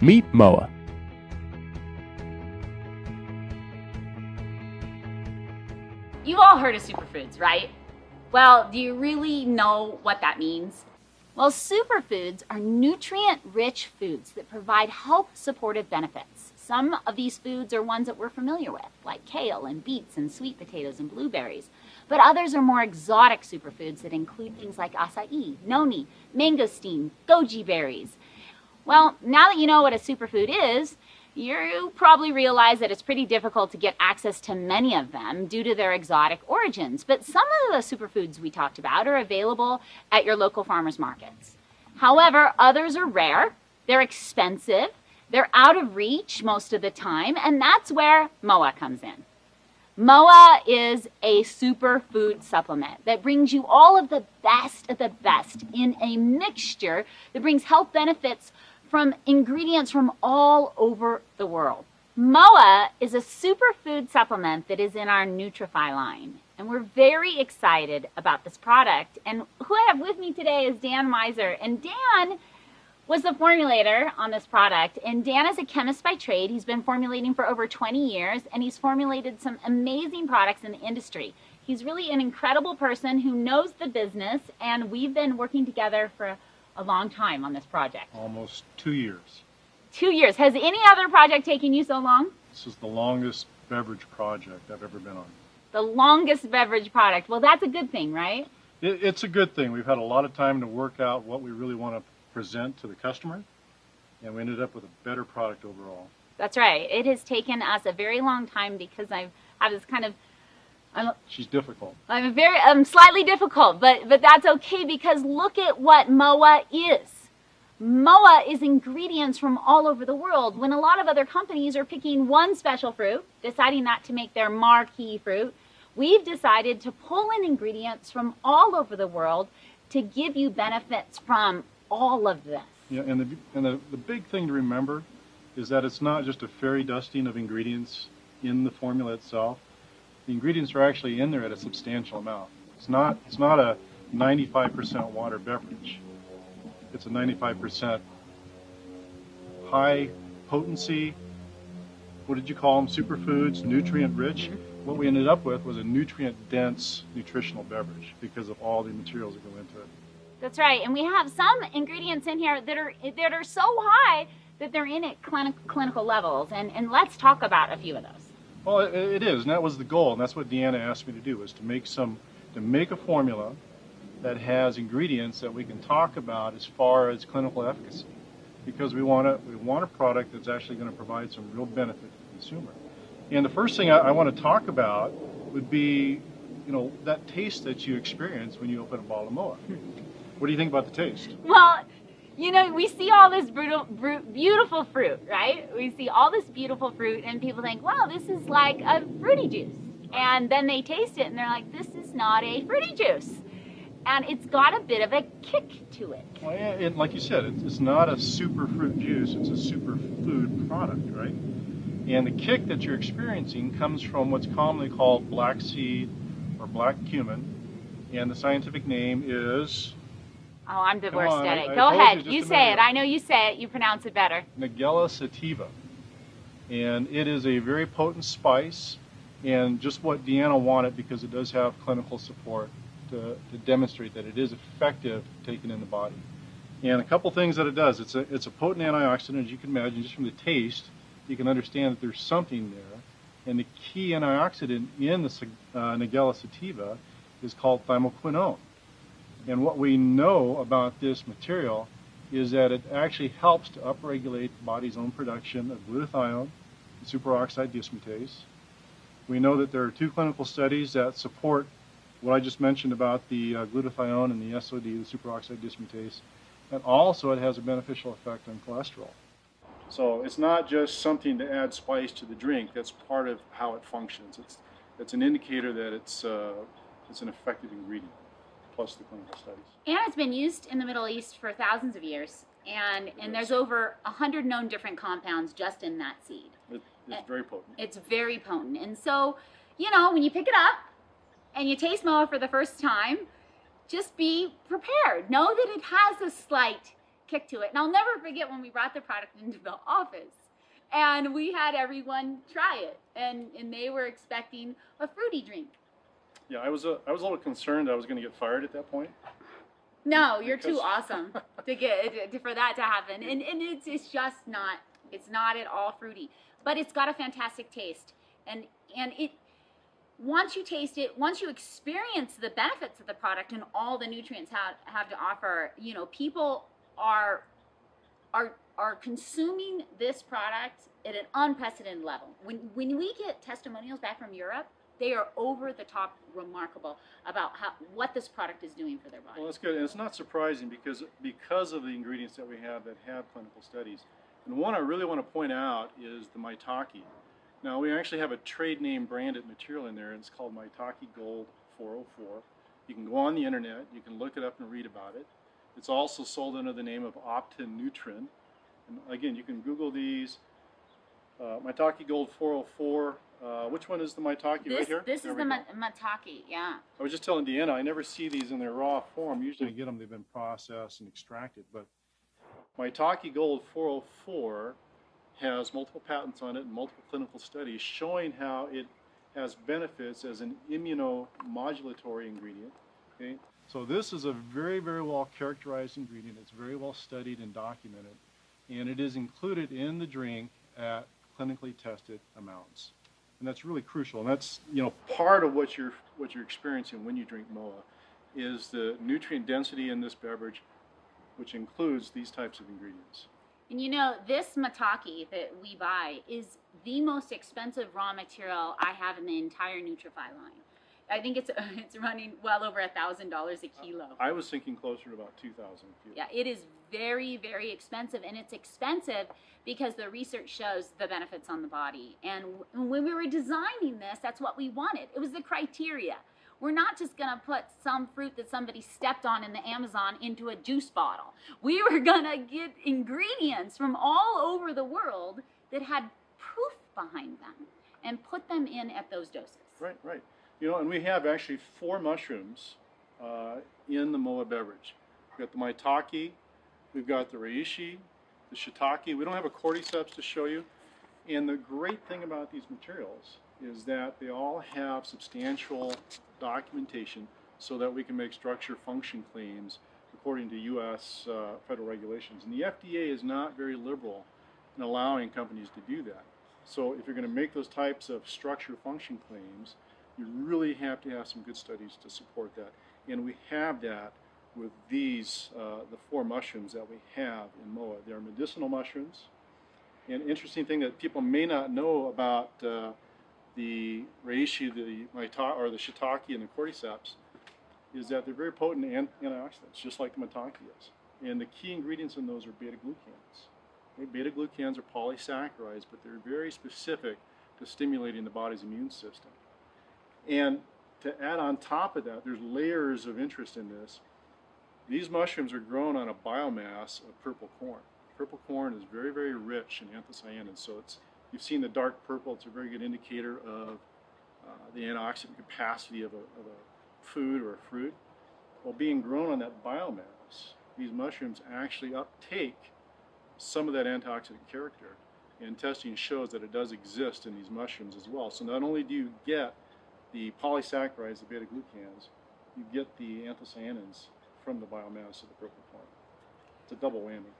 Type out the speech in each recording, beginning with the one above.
Meet Moa. You've all heard of superfoods, right? Well, do you really know what that means? Well, superfoods are nutrient-rich foods that provide health-supportive benefits. Some of these foods are ones that we're familiar with, like kale and beets and sweet potatoes and blueberries. But others are more exotic superfoods that include things like acai, noni, mangosteen, goji berries. Well, now that you know what a superfood is, you probably realize that it's pretty difficult to get access to many of them due to their exotic origins. But some of the superfoods we talked about are available at your local farmers markets. However, others are rare, they're expensive, they're out of reach most of the time, and that's where MOA comes in. MOA is a superfood supplement that brings you all of the best in a mixture that brings health benefits from ingredients from all over the world. MOA is a superfood supplement that is in our Nutrify line, and we're very excited about this product. And who I have with me today is Dan Miser, and Dan was the formulator on this product. And Dan is a chemist by trade. He's been formulating for over 20 years, and he's formulated some amazing products in the industry. He's really an incredible person who knows the business, and we've been working together for a long time on this project. Almost 2 years. 2 years. Has any other project taken you so long? This is the longest beverage project I've ever been on. The longest beverage product. Well, that's a good thing, right? It's a good thing. We've had a lot of time to work out what we really want to present to the customer, and we ended up with a better product overall. That's right. It has taken us a very long time because I have this kind of She's difficult. I'm slightly difficult, but that's okay because look at what MOA is. MOA is ingredients from all over the world. When a lot of other companies are picking one special fruit, deciding that to make their marquee fruit, we've decided to pull in ingredients from all over the world to give you benefits from all of this. Yeah, and the big thing to remember is that it's not just a fairy dusting of ingredients in the formula itself. The ingredients are actually in there at a substantial amount. It's not a 95% water beverage. It's a 95% high potency, what did you call them, superfoods, nutrient rich. What we ended up with was a nutrient dense nutritional beverage because of all the materials that go into it. That's right, and we have some ingredients in here that are so high that they're in at clinical levels, and let's talk about a few of those. Well, it is, and that was the goal, and that's what Deanna asked me to do, was to make a formula that has ingredients that we can talk about as far as clinical efficacy, because we want a product that's actually going to provide some real benefit to the consumer. And the first thing I want to talk about would be, that taste that you experience when you open a bottle of MOA. What do you think about the taste? Well, we see all this beautiful fruit, right? We see all this beautiful fruit, and people think, wow, this is like a fruity juice. And then they taste it, and they're like, this is not a fruity juice. And it's got a bit of a kick to it. Well, and like you said, it's not a super fruit juice, it's a superfood product, right? And the kick that you're experiencing comes from what's commonly called black seed or black cumin. And the scientific name is... Oh, I'm the worst at it. Go ahead. You say it. I know you say it. You pronounce it better. Nigella sativa. And it is a very potent spice, and just what Deanna wanted, because it does have clinical support to demonstrate that it is effective taken in the body. And a couple things that it does. It's a potent antioxidant, as you can imagine. Just from the taste, you can understand that there's something there. And the key antioxidant in the Nigella sativa is called thymoquinone. And what we know about this material is that it actually helps to upregulate the body's own production of glutathione and superoxide dismutase. We know that there are 2 clinical studies that support what I just mentioned about the glutathione and the SOD, the superoxide dismutase, and also it has a beneficial effect on cholesterol. So it's not just something to add spice to the drink. That's part of how it functions. It's an indicator that it's an effective ingredient, plus the clinical studies. And it's been used in the Middle East for thousands of years, and there's over 100 known different compounds just in that seed. It's very potent. It's very potent. And so, when you pick it up and you taste MOA for the first time, just be prepared. Know that it has a slight kick to it. And I'll never forget when we brought the product into the office and we had everyone try it, and they were expecting a fruity drink. Yeah, I was a little concerned I was going to get fired at that point. No, you're too awesome for that to happen. And it's just not, it's not at all fruity, but it's got a fantastic taste. And it, once you taste it, once you experience the benefits of the product and all the nutrients have to offer, you know, people are consuming this product at an unprecedented level. When we get testimonials back from Europe, they are over the top remarkable about what this product is doing for their body. Well, that's good, and it's not surprising because of the ingredients that we have that have clinical studies. And one I really want to point out is the mitaki. Now, we actually have a trade name branded material in there, and it's called Mitaki Gold 404. You can go on the internet, you can look it up and read about it. It's also sold under the name of Optinutrin. And again, you can Google these. Mitaki Gold 404. Which one is the mitaki right here? This is the mitaki, yeah. I was just telling Deanna, I never see these in their raw form. Usually I get them, they've been processed and extracted. But Mitaki Gold 404 has multiple patents on it and multiple clinical studies showing how it has benefits as an immunomodulatory ingredient. Okay? So this is a very, very well characterized ingredient. It's very well studied and documented. And it is included in the drink at clinically tested amounts. And that's really crucial. And that's, you know, part of what you're experiencing when you drink MOA is the nutrient density in this beverage, which includes these types of ingredients. And you know, this mitaki that we buy is the most expensive raw material I have in the entire Nutrify line. I think it's running well over $1,000 a kilo. I was thinking closer to about 2,000 a kilo. Yeah, it is very, very expensive, and it's expensive because the research shows the benefits on the body. And when we were designing this, that's what we wanted. It was the criteria. We're not just going to put some fruit that somebody stepped on in the Amazon into a juice bottle. We were going to get ingredients from all over the world that had proof behind them and put them in at those doses. Right, right. You know, and we have actually 4 mushrooms in the MOA beverage. We've got the mitaki, we've got the reishi, the shitaki. We don't have a cordyceps to show you. And the great thing about these materials is that they all have substantial documentation so that we can make structure function claims according to U.S. Federal regulations. And the FDA is not very liberal in allowing companies to do that. So if you're going to make those types of structure function claims, you really have to have some good studies to support that. And we have that with these, the 4 mushrooms that we have in MOA. They are medicinal mushrooms. And interesting thing that people may not know about the reishi, the shitaki, and the cordyceps is that they're very potent antioxidants, just like the mitaki is. And the key ingredients in those are beta-glucans. Okay? Beta-glucans are polysaccharides, but they're very specific to stimulating the body's immune system. And to add on top of that, there's layers of interest in this. These mushrooms are grown on a biomass of purple corn. Purple corn is very, very rich in anthocyanins, so you've seen the dark purple. It's a very good indicator of the antioxidant capacity of a food or a fruit. Well, being grown on that biomass, these mushrooms actually uptake some of that antioxidant character, and testing shows that it does exist in these mushrooms as well. So not only do you get the polysaccharides, the beta-glucans, you get the anthocyanins from the biomass of the purple corn. It's a double whammy.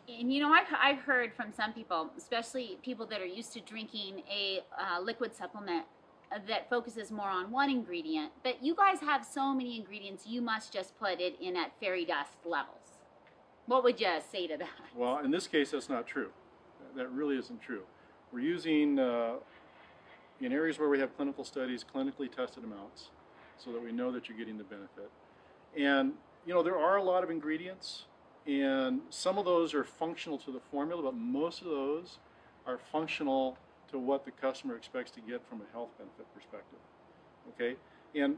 And you know, I've heard from some people, especially people that are used to drinking a liquid supplement that focuses more on one ingredient, but you guys have so many ingredients, you must just put it in at fairy dust levels. What would you say to that? Well, in this case, that's not true. That really isn't true. We're using, in areas where we have clinical studies, clinically tested amounts, so that we know that you're getting the benefit. And, you know, there are a lot of ingredients, and some of those are functional to the formula, but most of those are functional to what the customer expects to get from a health benefit perspective. Okay? And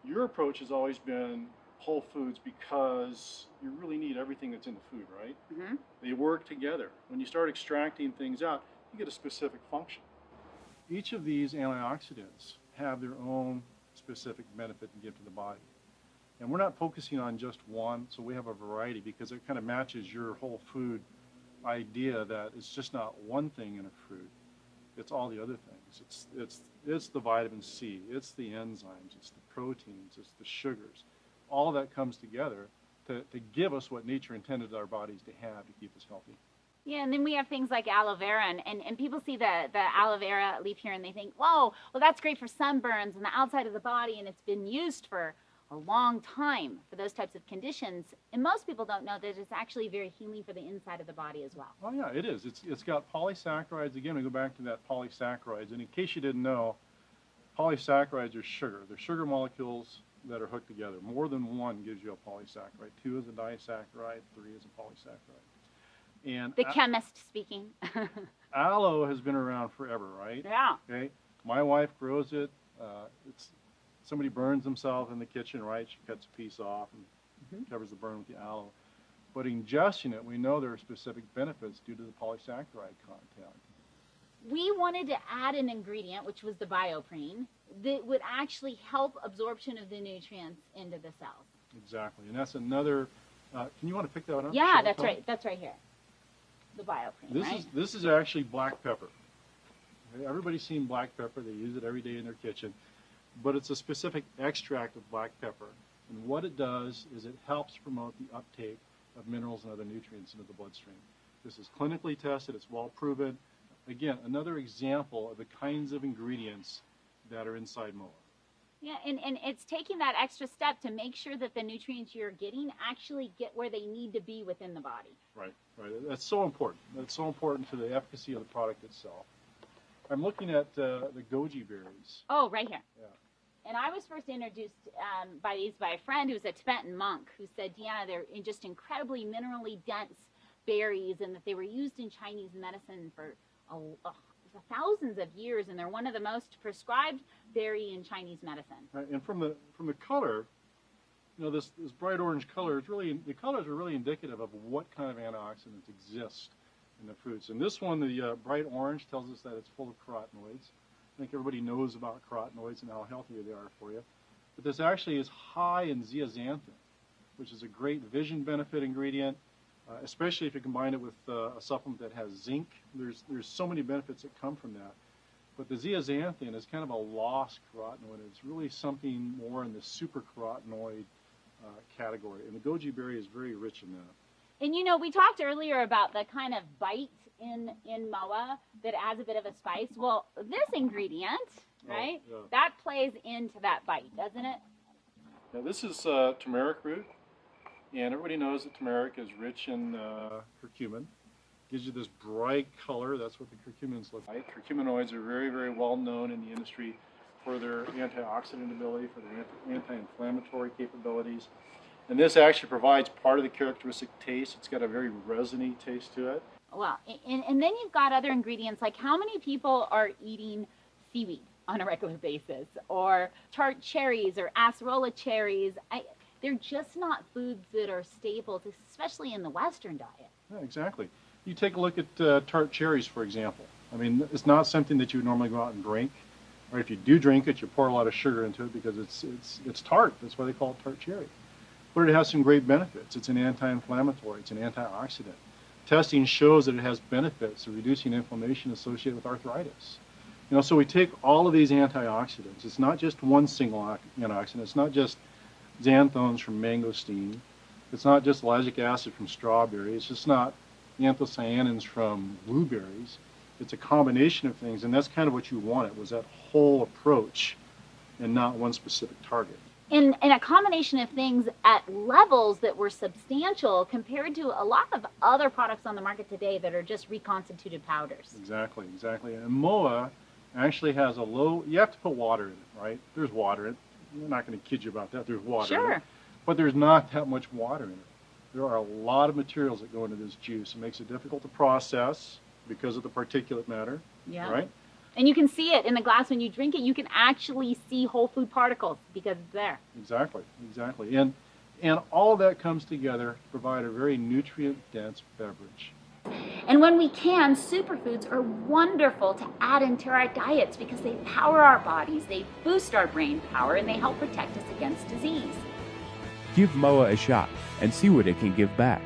your approach has always been whole foods because you really need everything that's in the food, right? Mm-hmm. They work together. When you start extracting things out, you get a specific function. Each of these antioxidants have their own specific benefit to give to the body. And we're not focusing on just one, so we have a variety because it kind of matches your whole food idea that it's just not one thing in a fruit. It's all the other things. It's the vitamin C, it's the enzymes, it's the proteins, it's the sugars. All that comes together to give us what nature intended our bodies to have to keep us healthy. Yeah, and then we have things like aloe vera, and people see the aloe vera leaf here and they think, whoa, well that's great for sunburns and the outside of the body, and it's been used for a long time for those types of conditions. And most people don't know that it's actually very healing for the inside of the body as well. Oh yeah, it is. It's got polysaccharides. Again, we go back to that polysaccharides. And in case you didn't know, polysaccharides are sugar. They're sugar molecules that are hooked together. More than one gives you a polysaccharide. 2 is a disaccharide, 3 is a polysaccharide. And the chemist speaking. Aloe has been around forever, right? Yeah. Okay. My wife grows it. Somebody burns themselves in the kitchen, right? She cuts a piece off and covers the burn with the aloe. But ingesting it, we know there are specific benefits due to the polysaccharide content. We wanted to add an ingredient, which was the BioProQ, that would actually help absorption of the nutrients into the cells. Exactly, and that's another. Can you want to pick that up? Yeah, that's right. That's right here. The BioProQ. This is actually black pepper. Okay? Everybody's seen black pepper. They use it every day in their kitchen, but it's a specific extract of black pepper. And what it does is it helps promote the uptake of minerals and other nutrients into the bloodstream. This is clinically tested. It's well proven. Again, another example of the kinds of ingredients that are inside MOA. Yeah, and it's taking that extra step to make sure that the nutrients you're getting actually get where they need to be within the body. Right, right. That's so important. That's so important to the efficacy of the product itself. I'm looking at the goji berries. Oh, right here. Yeah. And I was first introduced by a friend who was a Tibetan monk who said, Deanna, they're just incredibly minerally dense berries, and that they were used in Chinese medicine for thousands of years, and they're one of the most prescribed berry in Chinese medicine. Right, and from the color, you know, this bright orange color is really, the colors are really indicative of what kind of antioxidants exist in the fruits. And this one, the bright orange, tells us that it's full of carotenoids. I think everybody knows about carotenoids and how healthy they are for you. But this actually is high in zeaxanthin, which is a great vision benefit ingredient. Especially if you combine it with a supplement that has zinc. There's so many benefits that come from that. But the zeaxanthin is kind of a lost carotenoid. It's really something more in the supercarotenoid category. And the goji berry is very rich in that. And you know, we talked earlier about the kind of bite in MOA that adds a bit of a spice. Well, this ingredient, right, that plays into that bite, doesn't it? Now this is turmeric root. And everybody knows that turmeric is rich in curcumin. Gives you this bright color. That's what the curcumins look like. Curcuminoids are very, very well known in the industry for their antioxidant ability, for their anti-inflammatory capabilities. And this actually provides part of the characteristic taste. It's got a very resiny taste to it. Well, and then you've got other ingredients, like how many people are eating seaweed on a regular basis, or tart cherries, or acerola cherries? They're just not foods that are staples, especially in the Western diet. Yeah, exactly. You take a look at tart cherries, for example. I mean, it's not something that you would normally go out and drink. Or if you do drink it, you pour a lot of sugar into it because it's tart. That's why they call it tart cherry. But it has some great benefits. It's an anti-inflammatory. It's an antioxidant. Testing shows that it has benefits of reducing inflammation associated with arthritis. You know, so we take all of these antioxidants. It's not just one single antioxidant. It's not just xanthones from mangosteen. It's not just lagic acid from strawberry. It's just not anthocyanins from blueberries. It's a combination of things, and that's kind of what you wanted, was that whole approach and not one specific target. And a combination of things at levels that were substantial compared to a lot of other products on the market today that are just reconstituted powders. Exactly, exactly. And MOA actually has a low, you have to put water in it, right? There's water in it. I'm not going to kid you about that. There's water in it. But there's not that much water in it. There are a lot of materials that go into this juice. It makes it difficult to process because of the particulate matter, right? And you can see it in the glass when you drink it. You can actually see whole food particles because it's there. Exactly, exactly. And all of that comes together to provide a very nutrient-dense beverage. And when we can, superfoods are wonderful to add into our diets because they power our bodies, they boost our brain power, and they help protect us against disease. Give MOA a shot and see what it can give back.